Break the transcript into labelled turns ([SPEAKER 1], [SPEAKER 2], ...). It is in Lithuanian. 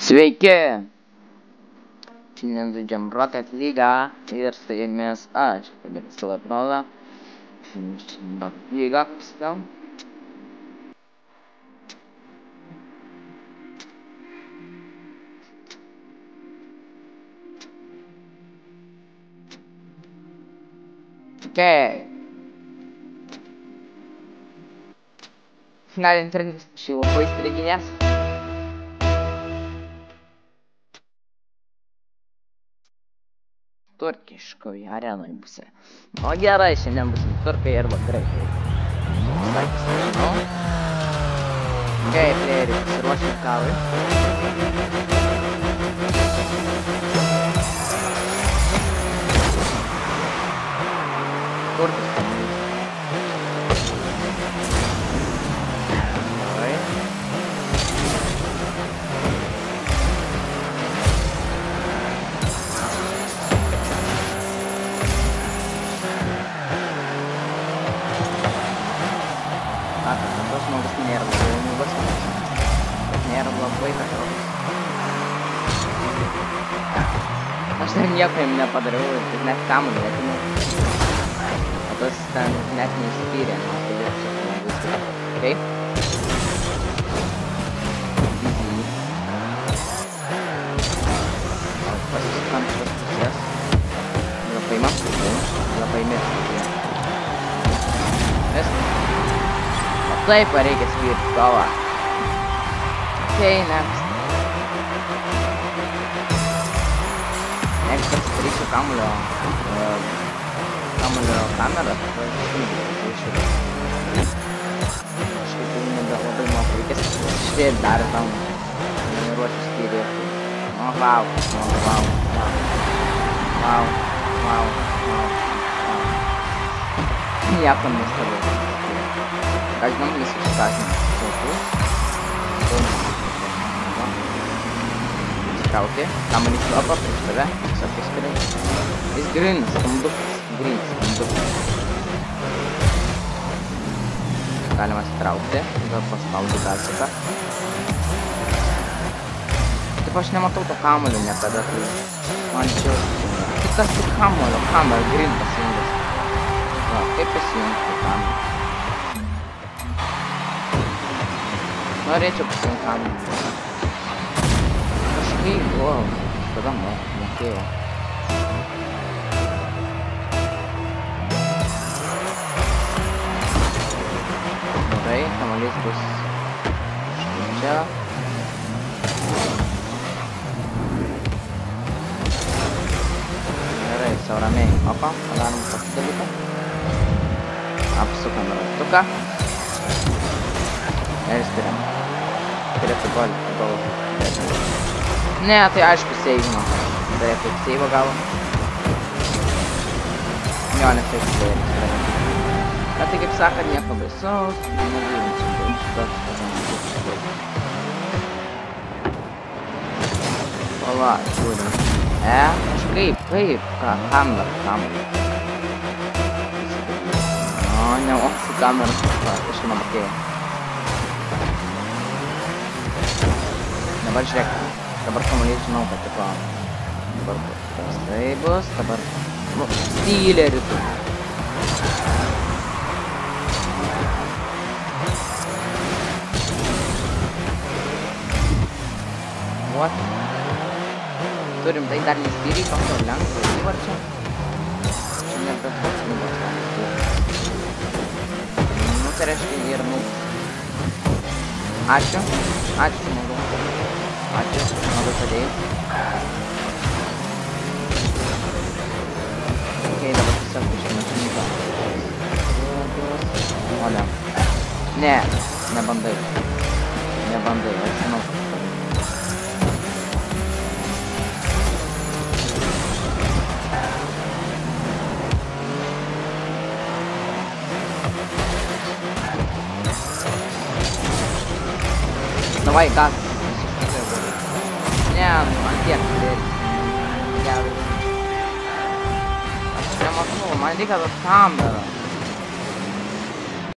[SPEAKER 1] Sveiki! Šiandien žaidžiam Rocket League ir su jumis aš, Fabris Latnola. Rocket League, kaip sakiau. Okay. Finalinis treninis šį labai įstriginės. Turkiškoje arenoje būsime. O gerai, šiandien būsim turkai arba graikai. Sakys, nežinau. Gerai, playeriai pasiruošę karui. Turkis kamuolys. Gerai. Tas žmogus nėra labai lengvas, bet nėra labai kažkoks. Aš dar nieko jam nepadariau ir net kamuolį netinu. O tas ten net neįspyrė, man tai yra čia lengvas. Okay? Pasisukam šios pusės. Gal paimam? Labai mėgstu. Viskas. Taip, reikia skirti kovą. Okay, next. Jeigu pasidarysiu kamuolio kamerą, tai šitą. Kažkaip jau nebelabai moku. Reikės išdėti dar tam treniruočių skyrių. O, wow. Nieko nestabilu. Ką žinom, jis išsakymą saugus. Įsitraukė, kamuolys lopa prieš tave, visokiai skiriai. Jis green, skambukas. Galima įsitraukti, gal paspaudžiu galsiką. Taip aš nematau to kamuolio niekada, tai man čia... Tai kas tik kamuolio, green pasijungas. Va, kaip pasijungti kamuolį? Norėčiau pasirinkti kamuolį. Kažkaip, tada mokėjau. Gerai, kamuolys bus štai čia. Gerai, sau ramiai. Opa, padarom tokį dalyką. Apsukam ratuką. Ir skiriam. Turėtų golį. Ne, tai aišku seivino. Tai taip seivo gavo. Jo, ne taip seivo. Bet tai kaip sako, nieko baisaus. Nevyrinčiau šitą. Pala, žiūrim. Kažkaip, kamerą. O, ne, su kamerą. Kažkaip nemokėjau. Dabar žiūrėk, dabar kamuolys žinau, kad tipo, dabar tai bus, dabar, stylė rytų. What? Turim tai dar nestyrį, kokio lengvo įvarčio. Čia ne bet koks nubos gali styrį. Nu, tai reiškia ir Ačiū, žmogu. Ačiū, labai padėjai. Ok, dabar tiesiog išmetu nyką. Olia. Ne, nebandai, aš žinau. Davai, gaz. Ne, ant tiek gerai. Aš nematau, man reikia tos kamerą.